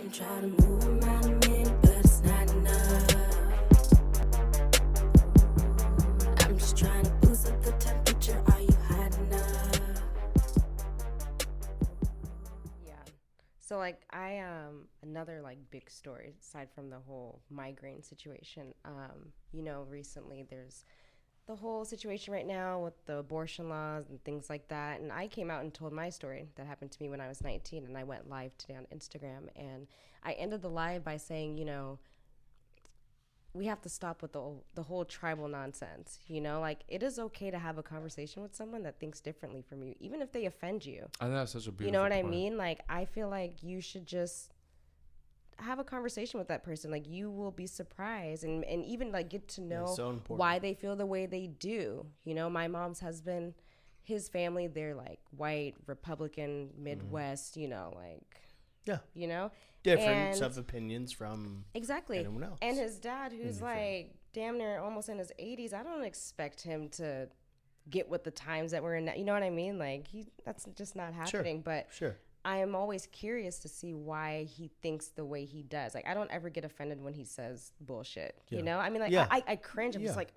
I'm trying to move around a minute, but it's not enough. I'm just trying to boost up the temperature. Are you hot enough? Yeah. So like another like big story aside from the whole migraine situation. Recently there's the whole situation right now with the abortion laws and things like that. And I came out and told my story that happened to me when I was 19, and I went live today on Instagram. And I ended the live by saying, we have to stop with the whole tribal nonsense. Like, it is okay to have a conversation with someone that thinks differently from you, even if they offend you. I think that's such a beautiful You know what point. I mean? Like, I feel like you should just have a conversation with that person. Like, you will be surprised and even like get to know so why they feel the way they do. My mom's husband, his family, they're like white, Republican, Midwest, difference of opinions from exactly anyone else. And his dad, who's like damn near almost in his 80s, I don't expect him to get with the times that we're in. You know what I mean? Like, that's just not happening. But Sure. I am always curious to see why he thinks the way he does. Like, I don't ever get offended when he says bullshit, I mean, like, I cringe. I'm just like,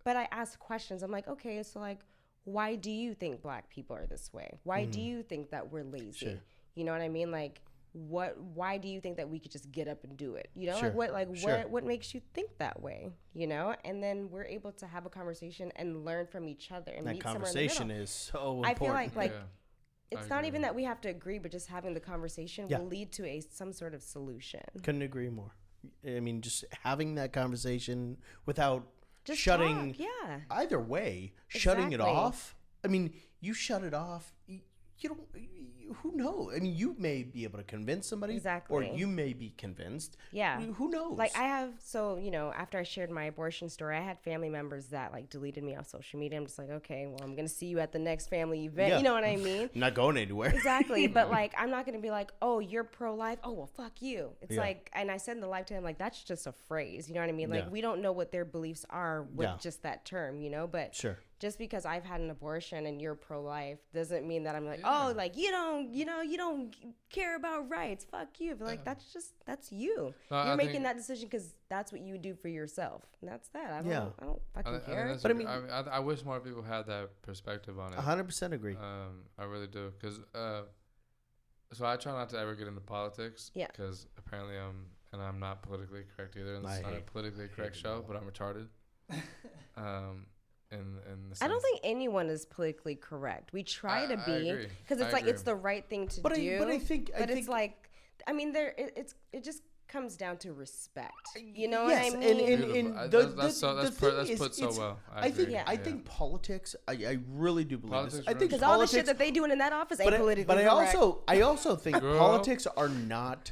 but I ask questions. I'm like, okay, so like, why do you think black people are this way? Why do you think that we're lazy? Sure. You know what I mean? Like, why do you think that we could just get up and do it? Sure. What makes you think that way? And then we're able to have a conversation and learn from each other. And that meet conversation somewhere in the middle. is so important. I feel like Yeah. it's not even that we have to agree, but just having the conversation will lead to some sort of solution. Couldn't agree more. I mean, just having that conversation without Just shutting talk, either way, shutting it Exactly. off. I mean, you shut it off. You don't. Who knows? I mean, you may be able to convince somebody, Exactly. or you may be convinced. Yeah. Who knows? Like, after I shared my abortion story, I had family members that like deleted me off social media. I'm just like, okay, well, I'm going to see you at the next family event. Yeah. You know what I mean? I'm not going anywhere. Exactly. But like, I'm not going to be like, oh, you're pro-life. Oh, well, fuck you. It's Yeah. like, and I said in the live to him, like, that's just a phrase. You know what I mean? Like, Yeah. we don't know what their beliefs are with just that term, but Sure. just because I've had an abortion and you're pro-life doesn't mean that I'm like, oh, like, you don't care about rights. Fuck you. But like, that's you. No, You're I making think- that decision because that's what you do for yourself. And that's that. I don't fucking I care. think But I mean- I wish more people had that perspective on it. 100% agree. I really do, because so I try not to ever get into politics. Yeah. Because apparently I'm not politically correct either. And this is not a politically correct show, but I'm retarded. In the I don't sense- think anyone is politically correct. We try to I be agree. because it's I like agree. it's the right thing to But do. I think it's like, I mean, it just comes down to respect. You know yes, what I mean? Beautiful. That's put so well. I think agree. I think politics. I really do believe Politics this. I runs think Because all the politics. shit that they doing in that office ain't but politically I correct. also think Girl. politics are not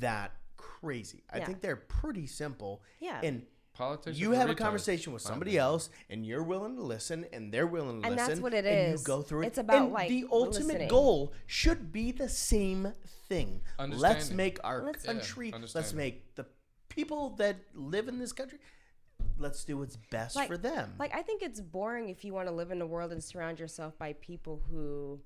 that crazy. I Yeah. think they're pretty simple. Yeah. And Politics. you are for have a retards, conversation with my somebody opinion. else, and you're willing to listen, and they're willing to And listen. that's what it and is. you go through it. It's about, and like, the ultimate listening. goal should be the same thing. Let's Understanding. make our Let's- country. Yeah, let's understanding. make the people that live in this country. Let's do what's best for them. Like, I think it's boring if you want to live in a world and surround yourself by people who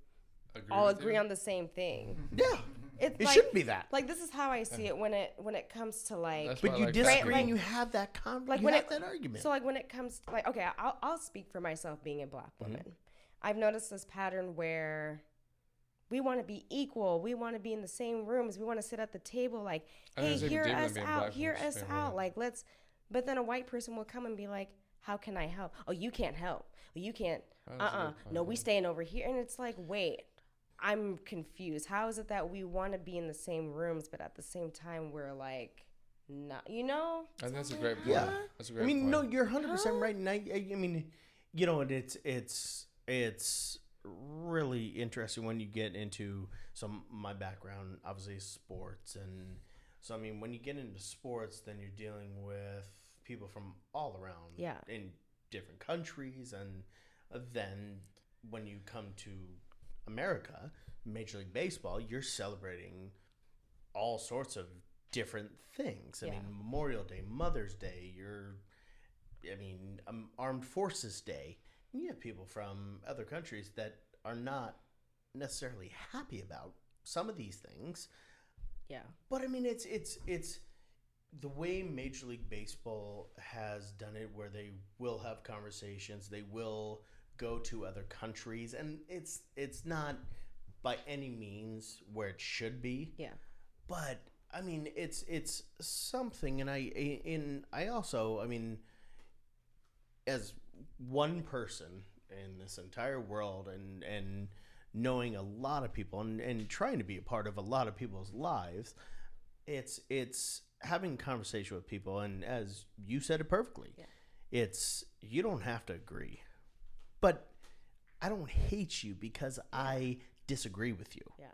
Agree all with agree you? on the same thing. yeah, It's it like, shouldn't be that. Like, this is how I see it when it comes to like. That's But why I you like disagree, that. and you have that Like, you when have that argument. So like when it comes to, like, okay, I'll speak for myself being a black woman. I've noticed this pattern where we want to be equal. We want to be in the same rooms. We want to sit at the table. Like, I think hey, it's even hear deeper than us being out. black, Hear it's us being out. white. Like, let's. But then a white person will come and be like, how can I help? Oh, you can't help. Oh, you can't. That's a good point, No, we yeah. staying over here. And it's like, wait, I'm confused. How is it that we want to be in the same rooms, but at the same time we're like, not, I think that's a great point. Yeah. That's a great I mean, point. no, you're 100% right. And I mean, and it's really interesting when you get into my background, obviously, is sports, and so I mean, when you get into sports, then you're dealing with people from all around, in different countries, and then when you come to America, Major League Baseball, you're celebrating all sorts of different things. I mean, Memorial Day, Mother's Day, Armed Forces Day. And you have people from other countries that are not necessarily happy about some of these things. Yeah. But I mean, it's the way Major League Baseball has done it, where they will have conversations, they will go to other countries, and it's not by any means where it should be. Yeah. But I mean, it's something, and I also, I mean, as one person in this entire world, and knowing a lot of people, and trying to be a part of a lot of people's lives, it's having conversation with people, and as you said it perfectly, it's, you don't have to agree, but I don't hate you because I disagree with you. Yeah.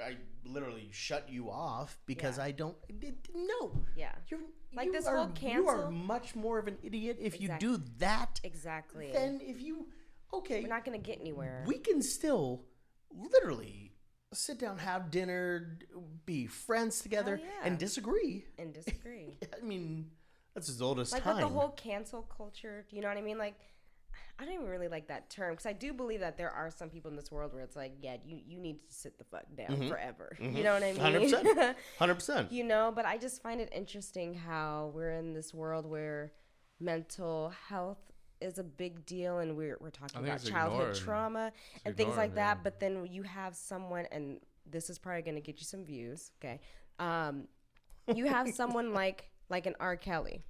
I literally shut you off because I don't. No. Yeah. Like this whole cancel. You are much more of an idiot if you do that. Exactly. Than if you. Okay. We're not gonna get anywhere. We can still literally sit down, have dinner, be friends together, and disagree. I mean, that's as old as time. Like with the whole cancel culture. Do you know what I mean? Like, I don't even really like that term, because I do believe that there are some people in this world where it's like, yeah, you need to sit the fuck down forever. You know what I mean? 100%. 100%. You know, but I just find it interesting how we're in this world where mental health is a big deal, and we're talking about childhood trauma and things like that. But then you have someone, and this is probably going to get you some views, okay? You have someone like an R. Kelly,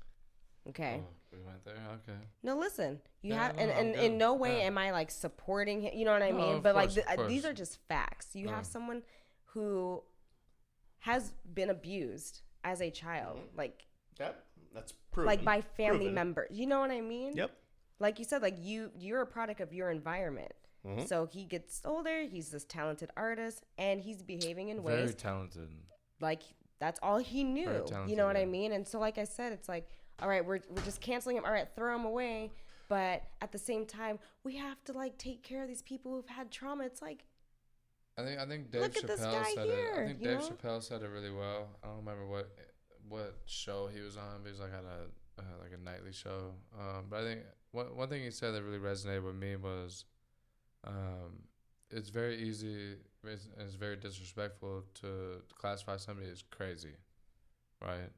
okay? Oh, we went there, okay. No, listen. You have, and in no way am I like supporting him. You know what I mean? But course, like these are just facts. You have someone who has been abused as a child, like that's proven. Like by family members. You know what I mean? Yep. Like you said, like you're a product of your environment. So he gets older. He's this talented artist, and he's behaving in ways very talented. Like that's all he knew. You know what I mean? And so, like I said, it's like, all right, we're just canceling him. All right, throw him away. But at the same time, we have to like take care of these people who've had trauma. It's like, I think Dave Chappelle said it. I think Dave Chappelle said it really well. I don't remember what show he was on, but he was like on a nightly show. But I think one thing he said that really resonated with me was, it's very easy, it's very disrespectful to classify somebody as crazy, right?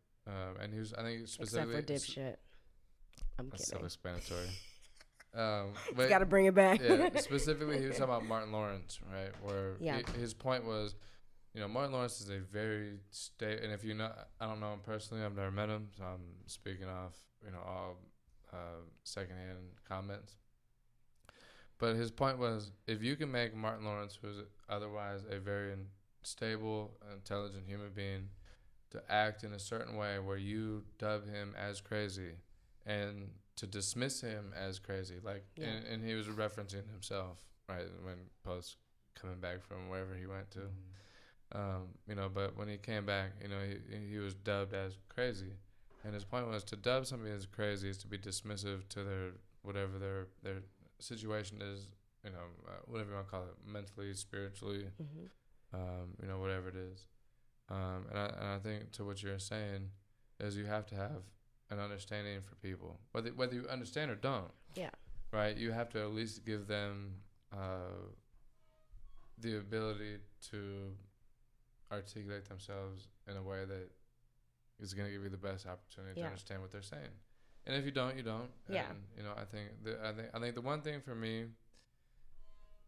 And he was, I think specifically, except for dipshit. I'm kidding. Self-explanatory. But got to bring it back. Yeah, specifically, he was talking about Martin Lawrence, right? Where his point was, you know, Martin Lawrence is a very and if you know, I don't know him personally, I've never met him, so I'm speaking off, you know, all secondhand comments. But his point was, if you can make Martin Lawrence, who's otherwise a very stable, intelligent human being, to act in a certain way where you dub him as crazy and to dismiss him as crazy, like, and he was referencing himself, right, when post coming back from wherever he went to, you know, but when he came back, you know, he was dubbed as crazy, and his point was to dub somebody as crazy is to be dismissive to their whatever their situation is, you know, whatever you want to call it, mentally, spiritually, you know, whatever it is. And I think to what you're saying is you have to have an understanding for people, whether you understand or don't. Yeah. Right. You have to at least give them the ability to articulate themselves in a way that is going to give you the best opportunity to understand what they're saying. And if you don't, you don't. Yeah. And, you know, I think the one thing for me,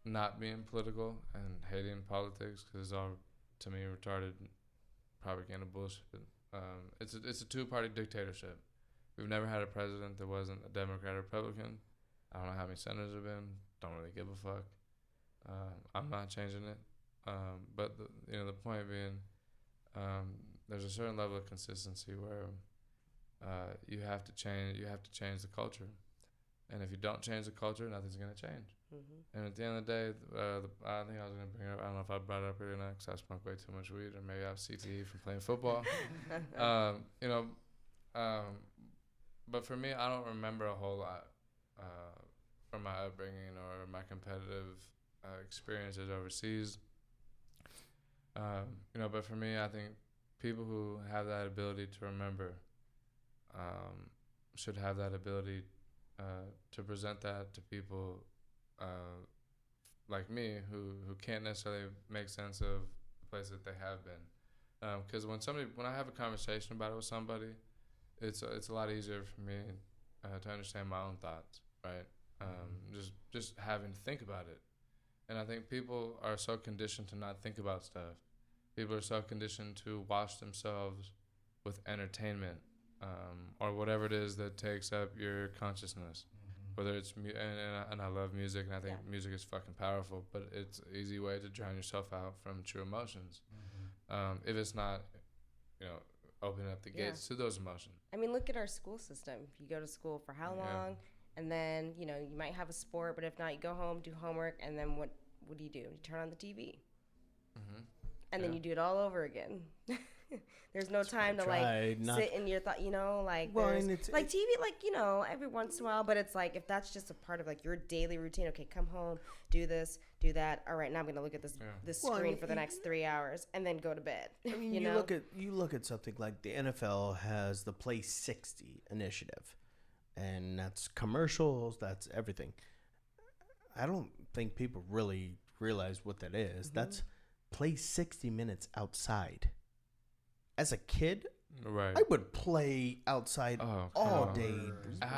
not being political and hating politics, because it's all, to me, retarded propaganda bullshit. It's a two-party dictatorship. We've never had a president that wasn't a Democrat or Republican. I don't know how many senators have been. Don't really give a fuck. I'm not changing it. But the point being, there's a certain level of consistency where you have to change the culture, and if you don't change the culture, nothing's gonna change. And at the end of the day, I think I was gonna bring up, I don't know if I brought it up earlier or not, because I smoked way too much weed, or maybe I have CTE from playing football. But for me, I don't remember a whole lot from my upbringing or my competitive experiences overseas. But for me, I think people who have that ability to remember should have that ability to present that to people like me who can't necessarily make sense of the place that they have been. Because when I have a conversation about it with somebody, it's a lot easier for me to understand my own thoughts, right? Just having to think about it. And I think people are so conditioned to not think about stuff. People are so conditioned to wash themselves with entertainment, or whatever it is that takes up your consciousness. Whether it's and I love music, and I think music is fucking powerful, but it's an easy way to drown yourself out from true emotions. If it's not, opening up the gates to those emotions. I mean, look at our school system. You go to school for how long, and then you might have a sport, but if not, you go home, do homework, and then what do? You turn on the TV, and then you do it all over again. There's no time to sit in your thought, like like TV, every once in a while. But it's like if that's just a part of like your daily routine. Okay, come home, do this, do that. All right, now I'm gonna look at this screen for the next 3 hours and then go to bed. I mean, you look at something like the NFL has the Play 60 initiative, and that's commercials, that's everything. I don't think people really realize what that is. That's play 60 minutes outside. As a kid, right, I would play outside all day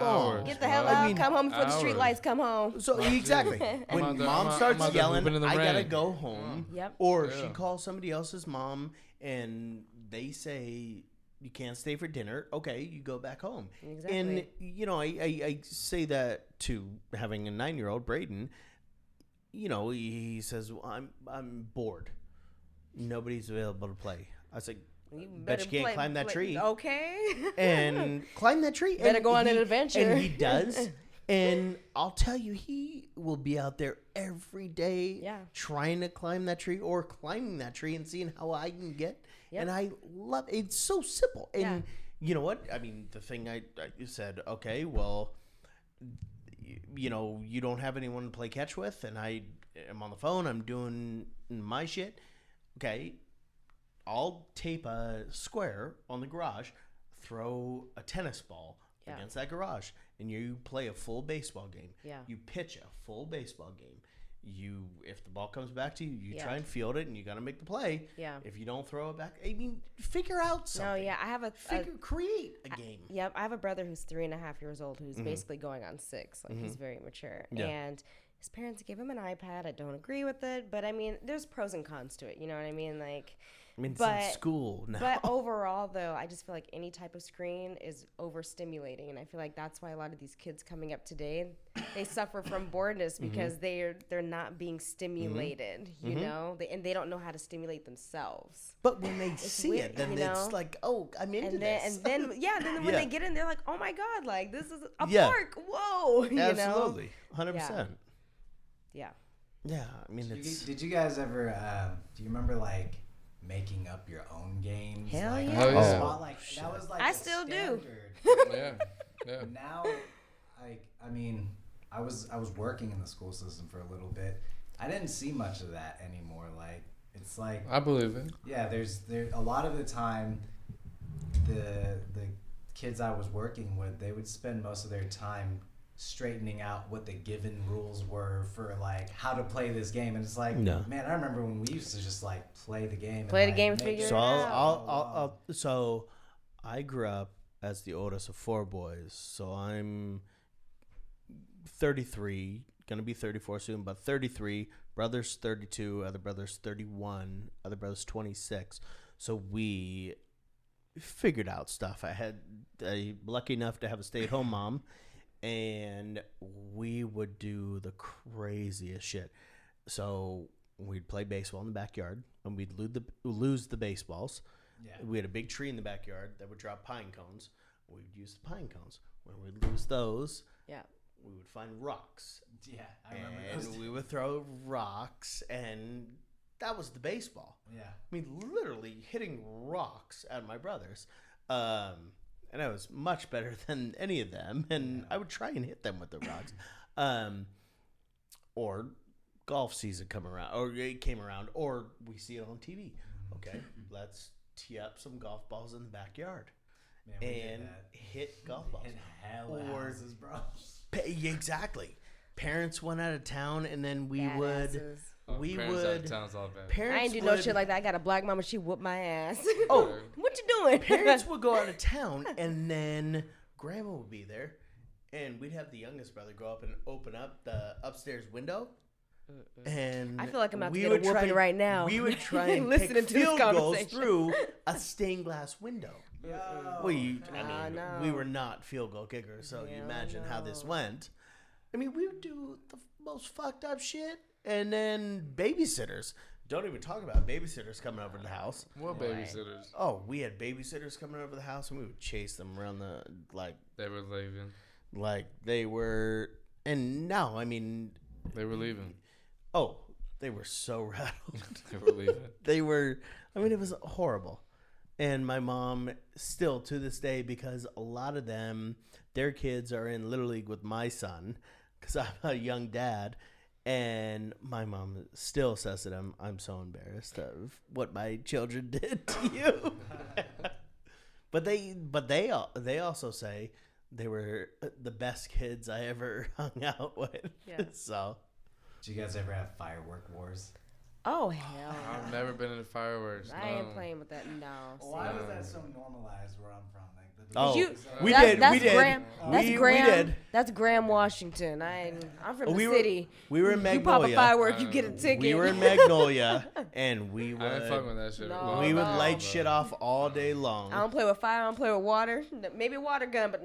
long. Get the hell out, come home before the street lights come home. So exactly. When mom starts yelling, I gotta go home. Yep. Or she calls somebody else's mom and they say, you can't stay for dinner. Okay, you go back home. Exactly. And, I say that to having a 9-year-old, Braden. He says, well, I'm bored. Nobody's available to play. I was like, bet you can't climb that tree. Okay. And climb that tree. Better go on an adventure. And he does. And I'll tell you, he will be out there every day trying to climb that tree or climbing that tree and seeing how I can get. Yep. And I love it. It's so simple. And you know what? I mean, the thing I said, okay, well, you don't have anyone to play catch with, and I am on the phone. I'm doing my shit. Okay. I'll tape a square on the garage, throw a tennis ball against that garage, and you play a full baseball game. Yeah. You pitch a full baseball game. If the ball comes back to you, you try and field it, and you got to make the play. Yeah. If you don't throw it back, I mean, figure out something. No, yeah, I have create a game. Yep, I have a brother who's 3.5 years old who's basically going on 6. Like he's very mature, and his parents gave him an iPad. I don't agree with it, but I mean, there's pros and cons to it. You know what I mean? Like. It's in school now. But overall, though, I just feel like any type of screen is overstimulating. And I feel like that's why a lot of these kids coming up today, they suffer from boredness because they're not being stimulated, you know? And they don't know how to stimulate themselves. But when they see it, then it's like, oh, I'm into this. And then when they get in, they're like, oh, my God, like, this is a park. Whoa. Absolutely. 100%. Yeah. Yeah. I mean, Did you guys ever, do you remember, like, making up your own games? Hell like, yeah. Oh, yeah. That was like I still do. Yeah. Now, I mean, I was working in the school system for a little bit. I didn't see much of that anymore. Like, it's like, I believe it. Yeah, there's a lot of the time, the kids I was working with, they would spend most of their time straightening out what the given rules were for like how to play this game, and it's like, man, I remember when we used to just like play the game, figure it out. So I grew up as the oldest of 4 boys, so I'm 33, gonna be 34 soon, but 33. Brother's 32, other brother's 31, other brother's 26. So we figured out stuff. I had lucky enough to have a stay-at-home mom. And we would do the craziest shit. So we'd play baseball in the backyard, and we'd lose the baseballs. Yeah. We had a big tree in the backyard that would drop pine cones. We'd use the pine cones. When we'd lose those, we would find rocks. Yeah, I remember those. And we would throw rocks, and that was the baseball. Yeah. I mean, literally hitting rocks at my brothers. And I was much better than any of them, and I would try and hit them with the rocks. Or golf season came around, or we see it on TV. Okay, let's tee up some golf balls in the backyard and hit golf balls. Hit hell houses, bro. Exactly. parents went out of town, and then we Badasses. would. We parents would. out of town's all bad. Parents I ain't do would, no shit like that. I got a black mama. She whooped my ass. Oh, what you doing? parents would go out of town, and then grandma would be there, and we'd have the youngest brother go up and open up the upstairs window. And I feel like I'm about to we get a would whooping right now. We would try and Listening pick to this field goals conversation. through a stained glass window. Yo. No. We were not field goal kickers, so you imagine how this went. I mean, we would do the most fucked up shit, and then babysitters. Don't even talk about babysitters coming over to the house. What babysitters? Oh, we had babysitters coming over the house, and we would chase them around the They were leaving. like they were. And now, I mean, They were leaving. oh, they were so rattled. They were leaving. They were. I mean, it was horrible. And my mom, still to this day, because a lot of them, their kids are in Little League with my son, because I'm a young dad. And my mom still says to them, I'm so embarrassed of what my children did to you. but they also say they were the best kids I ever hung out with. Yeah. So, Did you guys ever have firework wars? Oh hell. I've never been into fireworks. I ain't no. playing with that. No. Why see. was that so normalized where I'm from? oh, You- we That's- did. that's We did. Graham, that's we Graham. did. That's Graham, Washington. I'm from the city. We were in You Magnolia. pop a firework, you get a ticket. We were in Magnolia, and we I didn't fuck with would that shit. No. we would no. light shit off all day long. I don't play with fire. I don't play with water. Maybe a water gun, but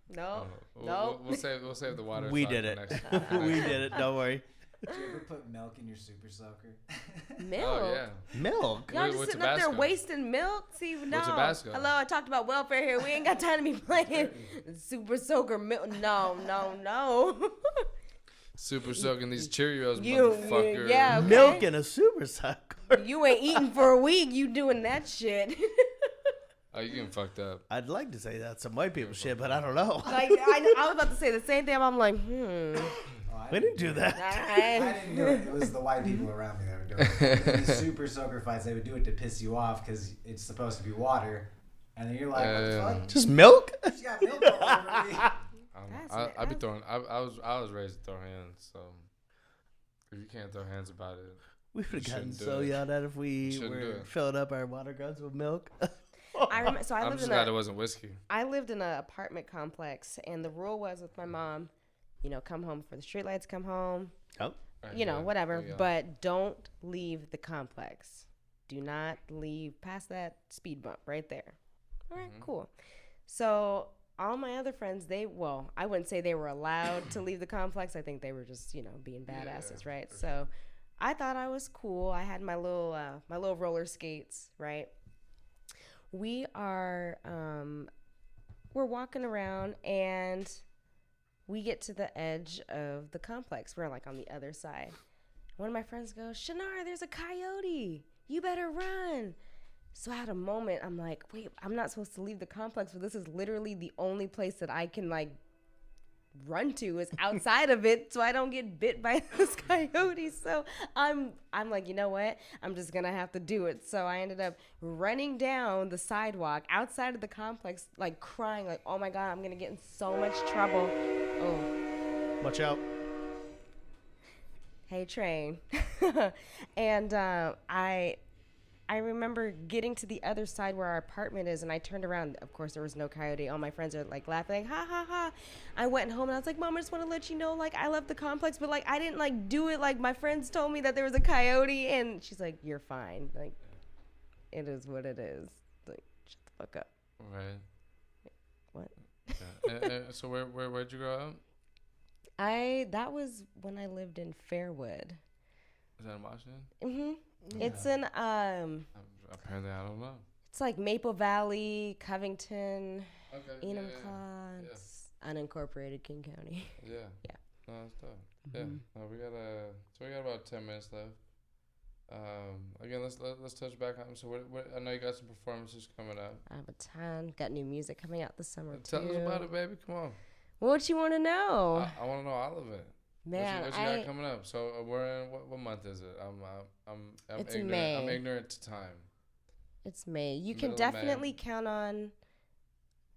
no, no. We'll save the water. We talk did for it. next- We did it. Don't worry. Did you ever put milk in your super soaker? Milk. Oh yeah. Milk. Y'all With just sitting up there Tabasco. wasting milk? See, no. Tabasco. Hello, I talked about welfare here. We ain't got time to be playing super soaker milk. No. Super soaking these Cheerios, You- motherfucker. yeah. Okay. Milk in a super sucker. You ain't eating for a week. You doing that shit. Oh, you getting fucked up. I'd like to say that's some white people shit, but I don't know. Like I was about to say the same thing. I'm like, We didn't do that. I didn't do it. It was the white people around me that were doing it. These super soaker fights, they would do it to piss you off because it's supposed to be water. And then you're like, what the fuck? Just milk? She got milk all over me. I be throwing. I was raised to throw hands, so if you can't throw hands about it, We would have You gotten shouldn't do so it. yelled at if we Shouldn't do were it. filling up our water guns with milk. I remember. So I'm just glad it wasn't whiskey. I lived in an apartment complex, and the rule was with my mom, come home before the streetlights come home, Oh. whatever, Yeah. but don't leave the complex. Do not leave past that speed bump right there. All right, cool. So all my other friends, I wouldn't say they were allowed to leave the complex. I think they were just, being badasses, right? So I thought I was cool. I had my little roller skates, right? We are, we're walking around and we get to the edge of the complex. We're like on the other side. One of my friends goes, Chanarah, there's a coyote. You better run. So I had a moment. I'm like, wait, I'm not supposed to leave the complex, but this is literally the only place that I can run to is outside of it, so I don't get bit by this coyote. So I'm like, you know what? I'm just gonna have to do it. So I ended up running down the sidewalk outside of the complex, crying, oh my God, I'm gonna get in so much trouble. Oh. Watch out. Hey, train. And I remember getting to the other side where our apartment is, and I turned around. Of course, there was no coyote. All my friends are laughing, ha ha ha. I went home and I was like, Mom, I just want to let you know, I left the complex, but I didn't do it. My friends told me that there was a coyote, and she's like, you're fine. It is what it is. Shut the fuck up. Right. What? Yeah. So where'd you grow up? That was when I lived in Fairwood. Is that in Washington? Mm-hmm. Yeah. It's in Apparently, I don't know. it's Maple Valley, Covington, Okay. Enumclaw. Yeah. It's unincorporated King County. Yeah. Yeah. No, that's dope. Yeah. Mhm. No, we got about 10 minutes left. Again, let's touch back on. So what I know you got some performances coming up. I have a ton. Got new music coming out this summer Tell too. us about it, baby. Come on. What you want to know, I want to know all of it. man? What you got coming up? So we're in what month is it? I'm It's ignorant. May. I'm ignorant to time. It's May. You Middle can of definitely May. count on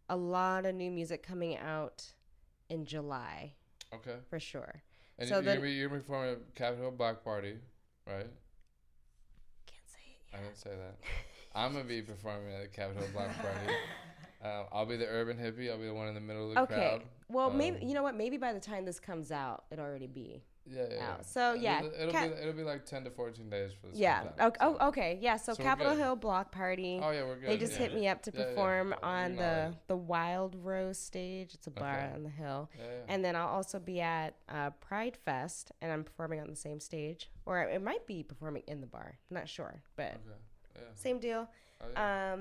a lot of new music coming out in July. Okay. For sure. And so you're performing at Capitol Hill Block Party, right? Can't say it yet. I didn't say that. I'm gonna be performing at the Capitol Hill Block Party. I'll be the Urban Hippie. I'll be the one in the middle of the crowd. Okay. Well, maybe you know what? Maybe by the time this comes out, it'll already be out. So yeah, it'll be like 10 to 14 days for this. Yeah. Okay. Okay. Yeah. So Capitol Hill Block Party. Oh yeah, we're good. They just hit me up to perform on the right. Wild Rose stage. It's a bar on the hill. Yeah. And then I'll also be at Pride Fest, and I'm performing on the same stage, or it might be performing in the bar. I'm not sure, but same deal. Oh, yeah.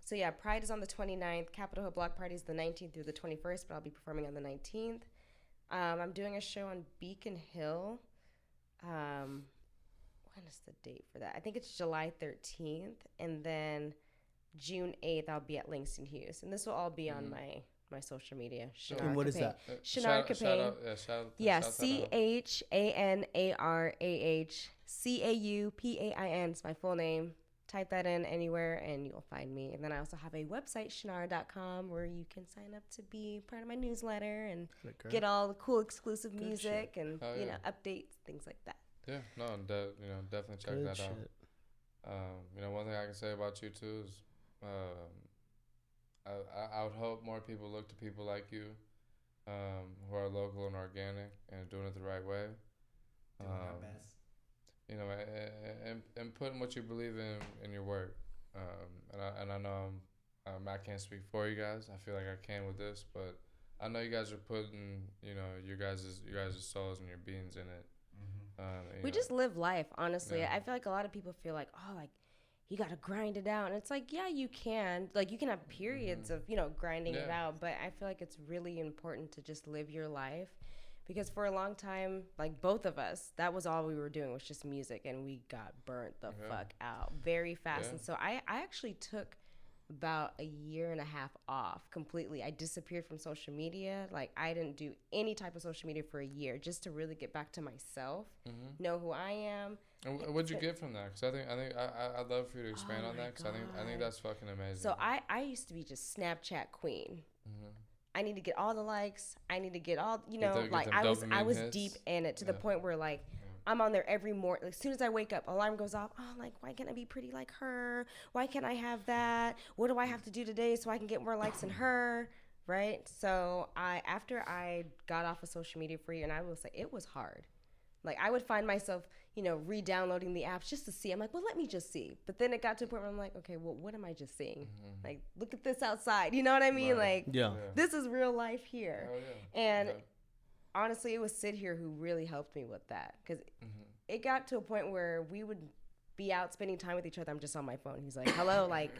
So yeah, Pride is on the 29th. Capitol Hill Block Party is the 19th through the 21st, but I'll be performing on the 19th. I'm doing a show on Beacon Hill. When is the date for that? I think it's July 13th, and then June 8th I'll be at Langston Hughes, and this will all be on my social media. Chanarah and what is that? Chanarah Campaign. Yeah, ChanarahCaupain. It's my full name. Type that in anywhere and you'll find me. And then I also have a website, Chanarah.com, where you can sign up to be part of my newsletter and get all the cool exclusive music and updates, things like that. Yeah, no, definitely check that out. One thing I can say about you too is, I would hope more people look to people like you, who are local and organic and doing it the right way. Doing our best. And putting what you believe in your work. And I know I can't speak for you guys. I feel like I can with this, but I know you guys are putting, your guys' souls and your beings in it. We just live life, honestly. Yeah. I feel like a lot of people feel like, oh, like, you got to grind it out. And it's like, yeah, you can. Like, you can have periods of, grinding it out. But I feel like it's really important to just live your life. Because for a long time, like both of us, that was all we were doing was just music. And we got burnt the fuck out very fast. And so I actually took about a year and a half off completely. I disappeared from social media. Like, I didn't do any type of social media for a year just to really get back to myself, know who I am. And what'd you get from that? Because I think I'd love for you to expand on that, because I think that's fucking amazing. So I used to be just Snapchat queen. I need to get all the likes. I need to get all, I was deep in it to the point where, like, I'm on there every morning. As soon as I wake up, alarm goes off. Oh, like, why can't I be pretty like her? Why can't I have that? What do I have to do today so I can get more likes than her? Right? So after I got off of social media for a year, and I will say it was hard. Like, I would find myself, re-downloading the apps just to see. I'm like, well, let me just see. But then it got to a point where I'm like, okay, well, what am I just seeing? Like, look at this outside. You know what I mean? Right. Like, this is real life here. And honestly, it was Sid here who really helped me with that. Because it got to a point where we would be out spending time with each other. I'm just on my phone. He's like, hello, like,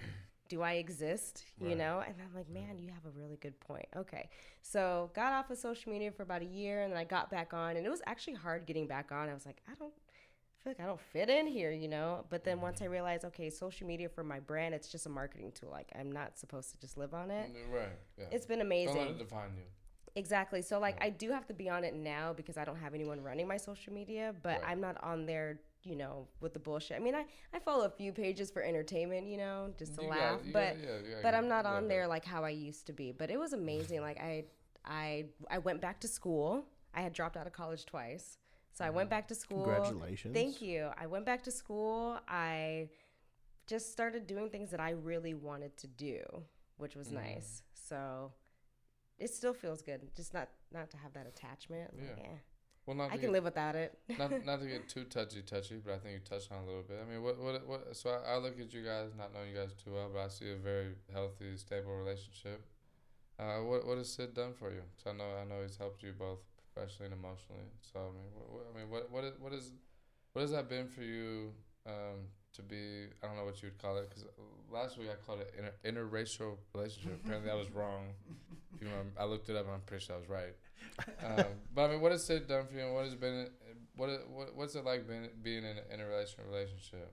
do I exist? And I'm like, man, you have a really good point. Okay. So got off of social media for about a year, and then I got back on, and it was actually hard getting back on. I was like, I feel like I don't fit in here, But then once I realized, okay, social media for my brand, it's just a marketing tool. Like, I'm not supposed to just live on it. Right. Yeah. It's been amazing. Don't let it define you. Exactly. So, like, I do have to be on it now because I don't have anyone running my social media, but I'm not on there, with the bullshit. I mean, I follow a few pages for entertainment, just to laugh, but I'm not on there like how I used to be. But it was amazing. Like, I went back to school. I had dropped out of college twice. So I went back to school. Congratulations. Thank you. I went back to school. I just started doing things that I really wanted to do, which was nice. So it still feels good, just not to have that attachment. Yeah. Well, I can live without it. not to get too touchy, but I think you touched on it a little bit. I mean, what? So I look at you guys, not knowing you guys too well, but I see a very healthy, stable relationship. What has Sid done for you? So I know he's helped you both professionally and emotionally. So what has that been for you? To be, I don't know what you would call it, because last week I called it interracial relationship. Apparently I was wrong. I looked it up and I'm pretty sure I was right. But I mean, what has Sid done for you? And what's it like being in a relationship?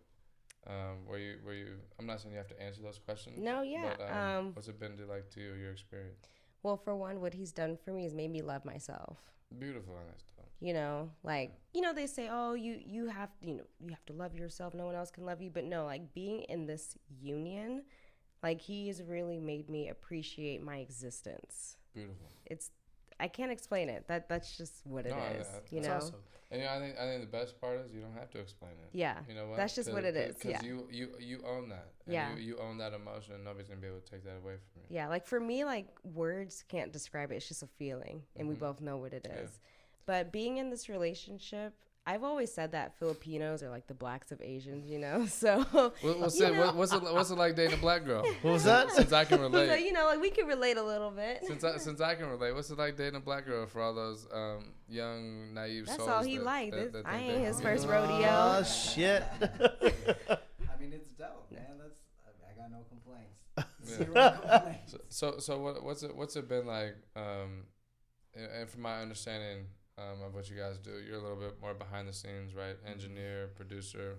Where you? I'm not saying you have to answer those questions. No, yeah. But what's it been like to you, your experience? Well, for one, what he's done for me is made me love myself. Beautiful, and that's they say, oh, you have to love yourself. No one else can love you. But no, like, being in this union, like, he has really made me appreciate my existence. Beautiful. I can't explain it. That's just what it is. You know. Awesome. And I think the best part is you don't have to explain it. Yeah. You know what? That's just what it is. Because you own that. And Yeah. You own that emotion, and nobody's gonna be able to take that away from you. Yeah. Like for me, like words can't describe it. It's just a feeling, and we both know what it is. Yeah. But being in this relationship, I've always said that Filipinos are like the blacks of Asians, you know. So What's it like dating a black girl? What was that? Since I can relate. So, you know, like we can relate a little bit. Since I can relate, what's it like dating a black girl for all those young naive That's souls? all he liked. That I think ain't they- his first Oh rodeo. shit. I mean, it's dope, man. I got no complaints. Yeah. Zero complaints. So what's it been like? And from my understanding of what you guys do, you're a little bit more behind the scenes, right? Engineer, producer,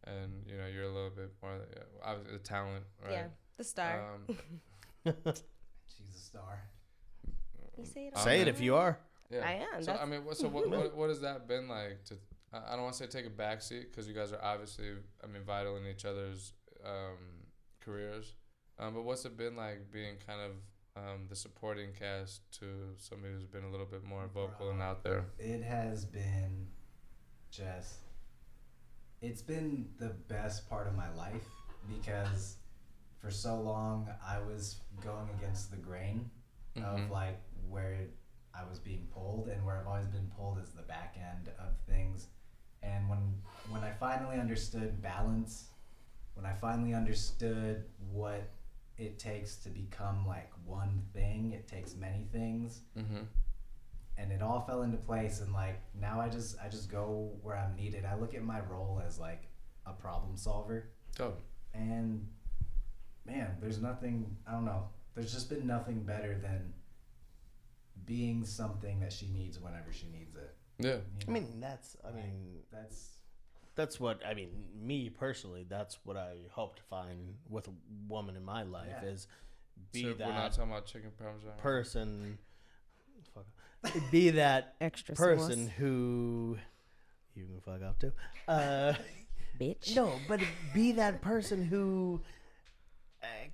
and you know you're a little bit more obviously the talent, right? Yeah, the star. She's a star. You say it. Say it if you are. Yeah. I am. So I mean, what has that been like? I don't want to say take a backseat because you guys are obviously, I mean, vital in each other's careers. But what's it been like being kind of the supporting cast to somebody who's been a little bit more vocal and out there? It has been it's been the best part of my life because for so long I was going against the grain of like where I was being pulled, and where I've always been pulled is the back end of things. And when I finally understood balance, when I finally understood what it takes to become like one thing, it takes many things, and it all fell into place. And like now I just go where I'm needed. I look at my role as like a problem solver. Oh. And man, there's nothing, I don't know, there's just been nothing better than being something that she needs whenever she needs it. Yeah. You know? That's what I mean. Me personally, that's what I hope to find with a woman in my life is be So that we're not talking about chicken parmesan. person. Be that Extra person sauce. who you can fuck up too. Bitch. No, but be that person who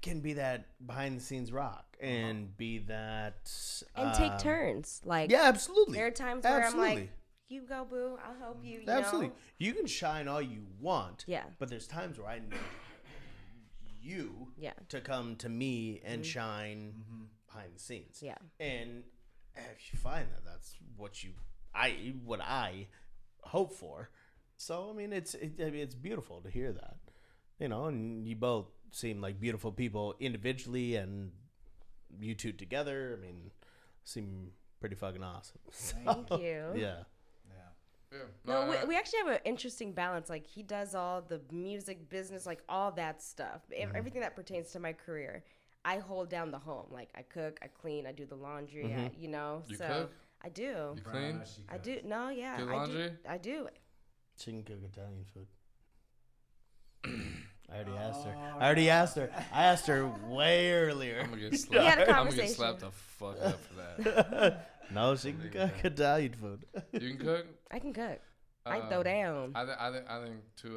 can be that behind the scenes rock and be that And take turns. Like Yeah, absolutely. there are times where Absolutely. I'm like, you go, boo. I'll help you. You Absolutely. know? You can shine all you want. Yeah. But there's times where I need you Yeah. to come to me and shine behind the scenes. Yeah. And if you find that that's what I hope for. So I mean it's beautiful to hear that. You know, and you both seem like beautiful people individually, and you two together, I mean, seem pretty fucking awesome. Thank you. Yeah. Yeah. No, we actually have an interesting balance. Like he does all the music business, like all that stuff, everything that pertains to my career. I hold down the home. Like I cook, I clean, I do the laundry. You know, You so cook? I do. You clean? I do. No, yeah, Do laundry? I do. She can cook Italian food. I already asked her. I asked her way earlier. I'm gonna get We slapped. had a I'm gonna conversation. get slapped the fuck up for that. No, she can cook Italian food. You can cook? I can cook. I throw down. I think to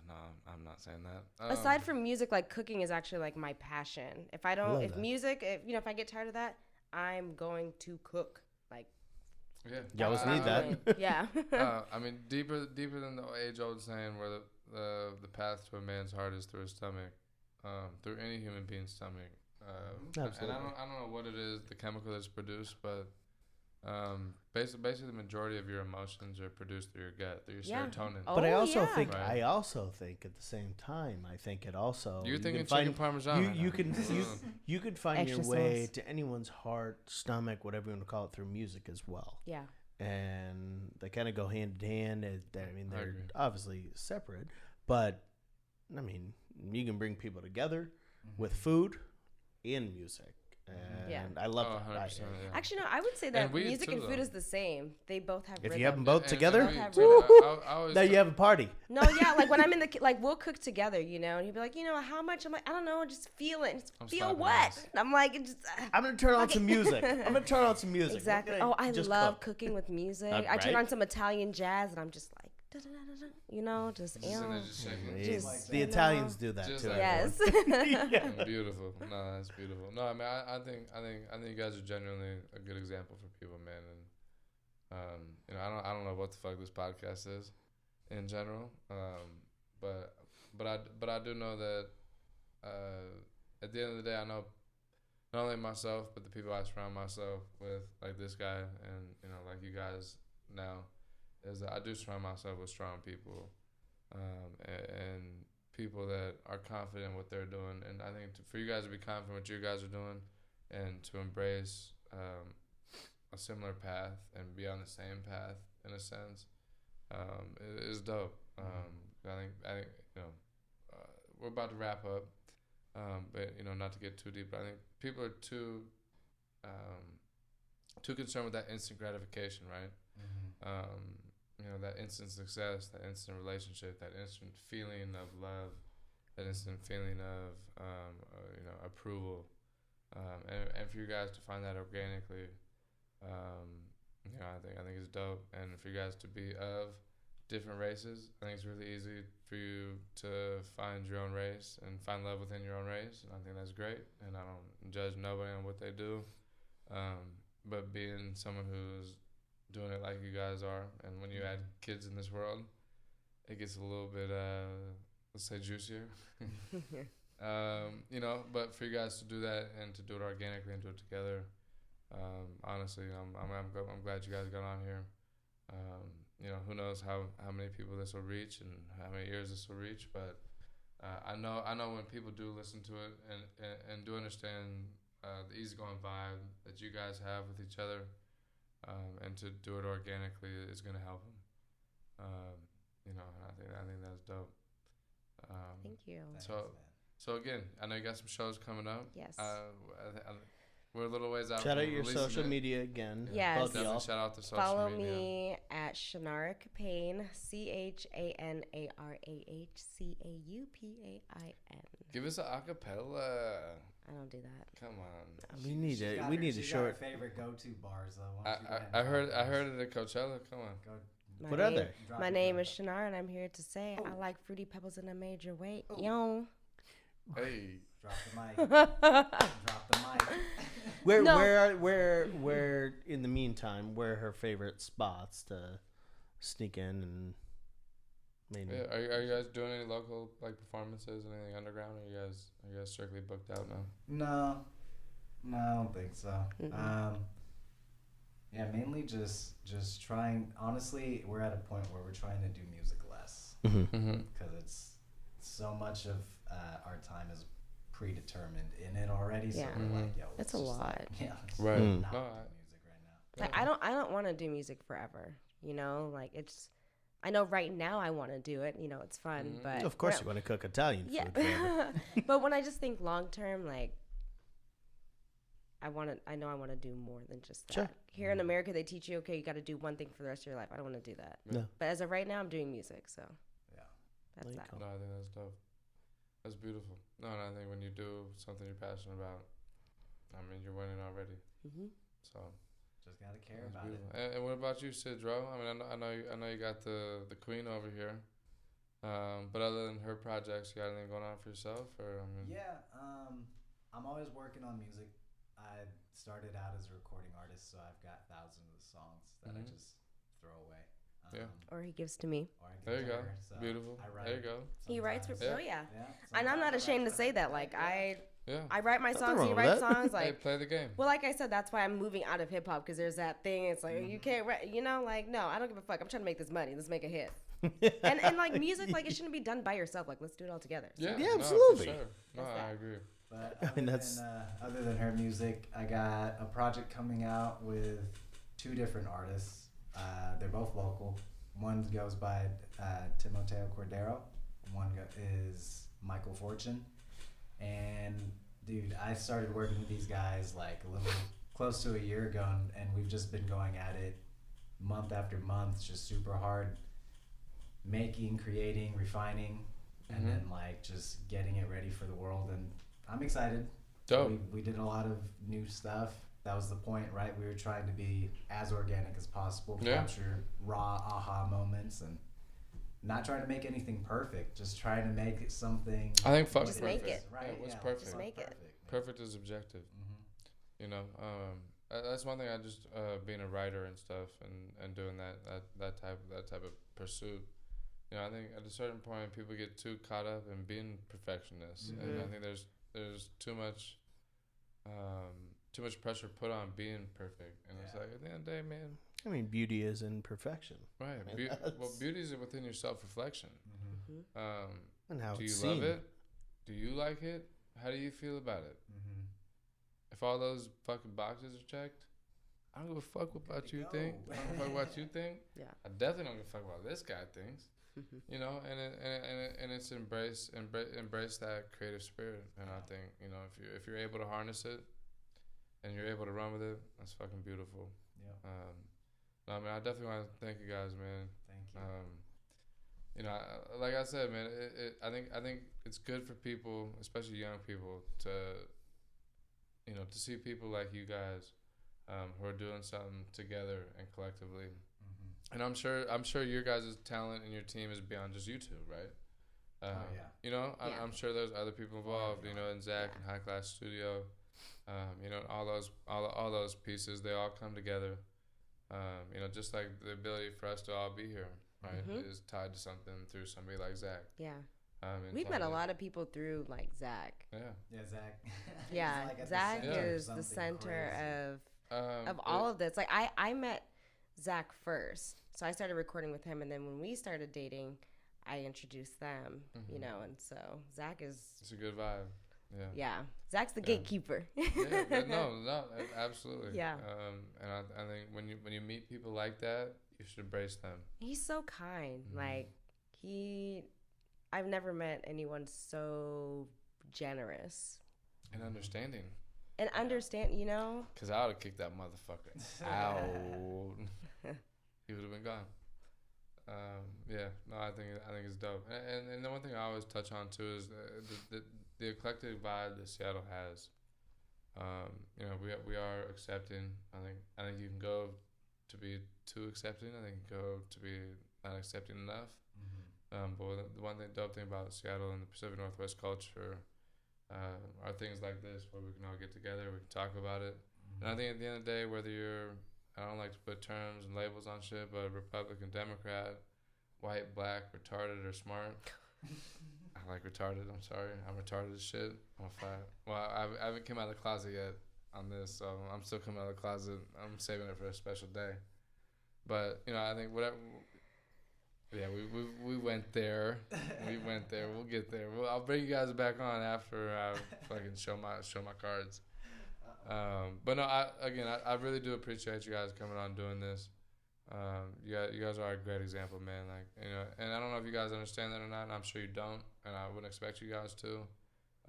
no, I'm not saying that. Aside from music, like cooking is actually like my passion. If I don't, Love if that. music, if I get tired of that, I'm going to cook. Like yeah, You always that's need what that. I'm doing. Yeah. I mean, deeper than the age-old saying where the path to a man's heart is through his stomach, through any human being's stomach. And Absolutely. I don't know what it is, the chemical that's produced, but basically the majority of your emotions are produced through your gut, through your Yeah. serotonin. Oh, But I also yeah. think Right. I also think at the same time I think it also You're you thinking can chicken parmesan. right you now. can you could find your Extra way sauce. to anyone's heart, stomach, whatever you want to call it, through music as well. Yeah. And they kind of go hand in hand. I mean, I they're agree. obviously separate, but I mean, you can bring people together with food and music. And Yeah. I love Oh, that. 100%. Yeah. Actually, no. I would say that weed music too, and food though. is the same. They both have. If rhythm. you have them both And together, weed have too. rhythm. I always now you have a party. No, yeah, like when I'm in the like we'll cook together, you know, and he'd be like, how much? I'm like, I don't know, just feel it. Just I'm feel slapping what? ass. And I'm like, it just I'm gonna turn on some music. Exactly. We're gonna Oh, I just love cook. cooking with music. Right? I turn on some Italian jazz, and I'm just like you know, just Just in there, just shaking. Just, like the you know. Italians do that Just too. like Yes. Beautiful. No, that's beautiful. No, I mean, I think you guys are genuinely a good example for people, man. And you know, I don't know what the fuck this podcast is, in general. But I do know that at the end of the day, I know not only myself but the people I surround myself with, like this guy, and you know, like you guys now, is that I do surround myself with strong people, and people that are confident in what they're doing. And I think for you guys to be confident in what you guys are doing, and to embrace a similar path and be on the same path in a sense, is dope. I think you know, we're about to wrap up, but you know, not to get too deep. But I think people are too concerned with that instant gratification, right? You know, that instant success, that instant relationship, that instant feeling of love, that instant feeling of you know, approval, and for you guys to find that organically, you know, I think it's dope. And for you guys to be of different races, I think it's really easy for you to find your own race and find love within your own race, and I think that's great. And I don't judge nobody on what they do, but being someone who's doing it like you guys are, and when you add kids in this world, it gets a little bit let's say juicier. You know, but for you guys to do that and to do it organically and do it together, honestly, I'm glad you guys got on here. You know, who knows how many people this will reach and how many ears this will reach, but I know when people do listen to it and do understand the easygoing vibe that you guys have with each other, and to do it organically is going to help them. You know, and I think that's dope. Thank you. So again, I know you got some shows coming up. Yes. We're a little ways out. Shout from out your releasing social it. media again. Yes. Both of Definitely y'all. shout out to social Follow media. me at Chanarah Capain, ChanarahCapain. Give us an acapella. I don't do that. Come on. We need She it. got We her- need a she's short. got her favorite go-to bars though. Why don't you go ahead I and heard drop it at Coachella. Come on. Go What are they? drop My it name down. is Chanarah, and I'm here to say I like fruity pebbles in a major way. Oh. Yo. Hey. Drop the mic. Drop the mic. Where in the meantime, where are her favorite spots to sneak in and maybe? Yeah, are you guys doing any local like performances, anything underground? Or are you guys strictly booked out now? No, I don't think so. Yeah, mainly just trying. Honestly, we're at a point where we're trying to do music less because it's so much of our time is predetermined in it already. So we're like, yo, That's a let's just, lot. like, yeah, let's Right. not No, do music right now. Like I don't want to do music forever. You know, like it's. I know right now I want to do it. You know, it's fun, but Of course, you want to cook Italian yeah. food. forever. But when I just think long term, like I know I want to do more than just that. Sure. Here in America, they teach you, okay, you got to do one thing for the rest of your life. I don't want to do that. No. But as of right now, I'm doing music, so Yeah. that's There you that. go. No, I think that's dope. That's beautiful. No, and I think when you do something you're passionate about, I mean, you're winning already. Hmm. So Just gotta care that's about beautiful. it. And what about you, Cidro? I mean, I know you got the queen over here. But other than her projects, you got anything going on for yourself, or I mean? Yeah, I'm always working on music. I started out as a recording artist, so I've got thousands of songs that I just throw away. Yeah. Or he gives to me. Or I give There you to go. her, so Beautiful. I write There you go. He writes for sometimes. oh yeah. Yeah, And I'm not sometimes I ashamed to write say for that. her. Like Yeah. I write my Nothing songs, wrong he with writes that. songs. Hey, Like play the game. well, like I said, that's why I'm moving out of hip hop because there's that thing. It's like you can't write. You know, like no, I don't give a fuck. I'm trying to make this money. Let's make a hit. and like music, like it shouldn't be done by yourself. Like let's do it all together. So, Yeah, Yeah, no, absolutely. For sure. No, That's that. I agree. But I mean, that's- other than her music, I got a project coming out with 2 different artists. They're both local. One goes by Timoteo Cordero. One is Michael Fortune. And dude, I started working with these guys like a little close to a year ago, and we've just been going at it month after month, just super hard, making, creating, refining, and then like just getting it ready for the world. And I'm excited. Dope. We did a lot of new stuff. That was the point, right? We were trying to be as organic as possible, Yeah. capture raw aha moments, and not trying to make anything perfect, just trying to make it something. I think fuck Just perfect. make it. Right? Yeah, what's Yeah, perfect? Just make it. Perfect is objective. Mm-hmm. You know, that's one thing. I just being a writer and stuff, and doing that type of pursuit. You know, I think at a certain point people get too caught up in being perfectionists, and I think there's too much pressure put on being perfect, and it's like at the end of the day, man. I mean, beauty is in perfection. Right. I mean, Beauty is within your self-reflection. And how Do you it's love seen. it? Do you like it? How do you feel about it? If all those fucking boxes are checked, I don't give a fuck about you think. I don't give a fuck what you think. Yeah. I definitely don't give a fuck what this guy thinks. You know, and it's embrace that creative spirit. And I think, you know, if you're able to harness it and you're able to run with it, that's fucking beautiful. Yeah. No, I mean, I definitely want to thank you guys, man. Thank you. You know, like I said, man, I think it's good for people, especially young people, to, you know, to see people like you guys, who are doing something together and collectively. And I'm sure your guys' talent and your team is beyond just you two, right? You know, I'm sure there's other people involved. You know, in Zach and High Class Studio, you know, all those pieces, they all come together. You know, just like the ability for us to all be here, right, is tied to something through somebody like Zach. Yeah. We've met a lot of people through like Zach. Yeah, Zach. Yeah, Like at the Zach center of is the something center crazy. of all of this. Like I met Zach first, so I started recording with him, and then when we started dating, I introduced them. You know, and so Zach is. It's a good vibe. Yeah. Yeah, Zach's the gatekeeper. Yeah, but no, absolutely. Yeah. And I think when you meet people like that, you should embrace them. He's so kind. Like I've never met anyone so generous And understanding. and understand. You know. Cause I would have kicked that motherfucker out. He would have been gone. Yeah. No, I think it's dope. And the one thing I always touch on too is the eclectic vibe that Seattle has. You know, we are accepting. I think you can go to be too accepting. I think you can go to be not accepting enough. But the one dope thing about Seattle and the Pacific Northwest culture are things like this where we can all get together, we can talk about it. And I think at the end of the day, whether you're, I don't like to put terms and labels on shit, but Republican, Democrat, white, black, retarded, or smart. I like retarded. I'm sorry. I'm retarded as shit. I'm a fat. Well, I haven't come out of the closet yet on this, so I'm still coming out of the closet. I'm saving it for a special day. But, you know, I think whatever. Yeah, we went there. We went there. We'll get there. I'll bring you guys back on after I fucking show my cards. But no, I really do appreciate you guys coming on doing this. You guys are a great example, man. Like, you know, and I don't know if you guys understand that or not, and I'm sure you don't, and I wouldn't expect you guys to.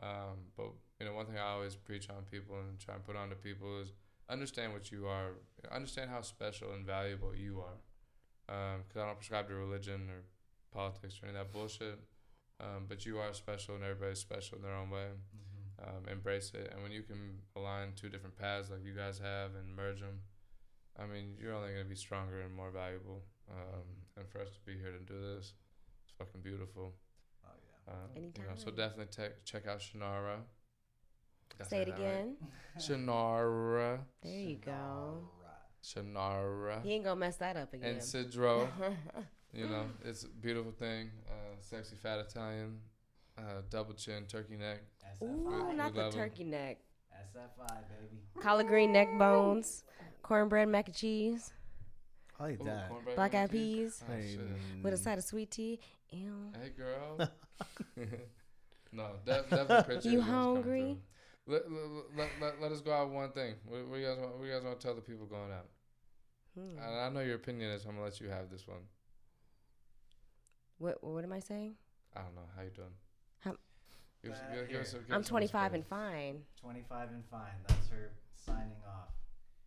But you know, one thing I always preach on people and try and put on to people is understand what you are, understand how special and valuable you are. Because I don't prescribe to religion or politics or any of that bullshit. But you are special, and everybody's special in their own way. Embrace it, and when you can align two different paths like you guys have and merge them, I mean, you're only gonna be stronger and more valuable. And for us to be here to do this, it's fucking beautiful. Oh yeah. Anytime. You know, so definitely check out Chanarah. Say it again. Right? Chanarah. There you go. Chanarah. He ain't gonna mess that up again. And Cidro. You know, it's a beautiful thing. Sexy fat Italian. Double chin, turkey neck. SFI. Ooh, not the love 'em. turkey neck. SFI, baby. Collard green neck bones, cornbread mac and cheese, I like that. Cornbread black mac eyed and cheese? peas Oh, shit. with a side of sweet tea. Ew. Hey, girl. No, definitely appreciate You guys coming hungry? through. Let us go out with one thing. What you guys want to tell the people going out? And I know your opinion is. I'm gonna let you have this one. What am I saying? I don't know how you doing. Give us I'm some 25 respect. and fine. 25 and fine. That's her signing off.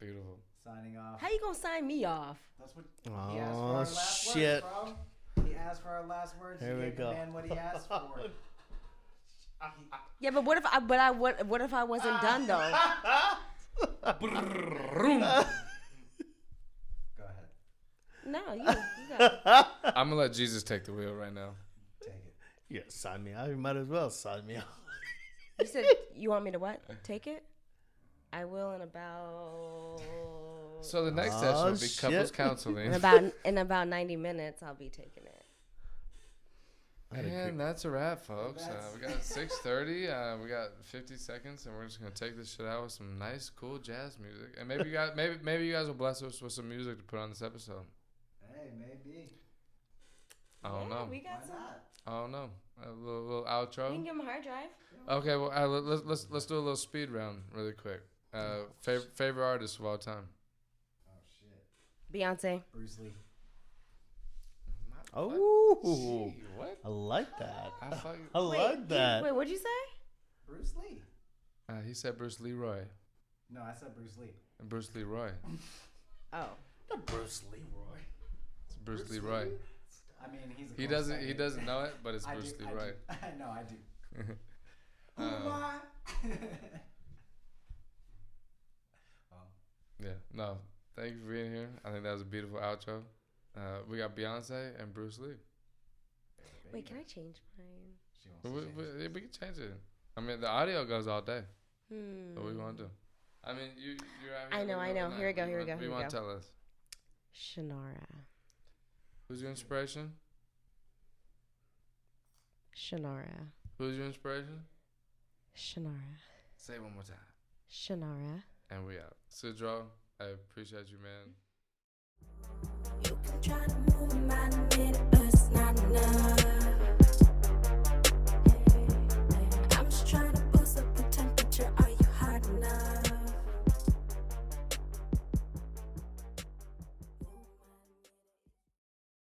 Beautiful. Signing off. How you gonna sign me off? That's what he asked for. Oh Our last shit! Words, bro. He asked for our last words. Here He we gave go. the man what he asked for. Yeah, but what if I wasn't done though? Go ahead. No, you You go. I'm gonna let Jesus take the wheel right now. Take it. Yeah, sign me out. You might as well sign me out. You said you want me to what? Take it? I will in about. So the next session will be couples shit. counseling. In about 90 minutes, I'll be taking it. And that's a wrap, folks. We got 6:30. We got 50 seconds, and we're just gonna take this shit out with some nice, cool jazz music. And maybe you guys will bless us with some music to put on this episode. Hey, maybe. I don't know. We got Why some. not? I don't know. A little outro. You can give them a hard drive. Okay, well let's do a little speed round really quick. Favorite artist of all time. Oh shit. Beyonce. Bruce Lee. Oh, Gee, what? I like that. I like that. Wait, what'd you say? Bruce Lee. He said Bruce Leroy. No, I said Bruce Lee. And Bruce Leroy. Oh. Not Bruce Leroy. It's Bruce Leroy. I mean, he's. He doesn't know it, but it's Bruce Leroy. I know, I do. Who Um, am I? Yeah, no. Thank you for being here. I think that was a beautiful outro. We got Beyonce and Bruce Lee. Wait, can I change mine? She wants to change. We can change it. I mean, the audio goes all day. Hmm. What we want to do? I mean, you're out I here. know. Here we go. What do you want to tell us? Chanarah. Who's your inspiration? Chanarah. Who's your inspiration? Chanarah. Say it one more time. Chanarah. And we out. Cidro, I appreciate you, man. You can try to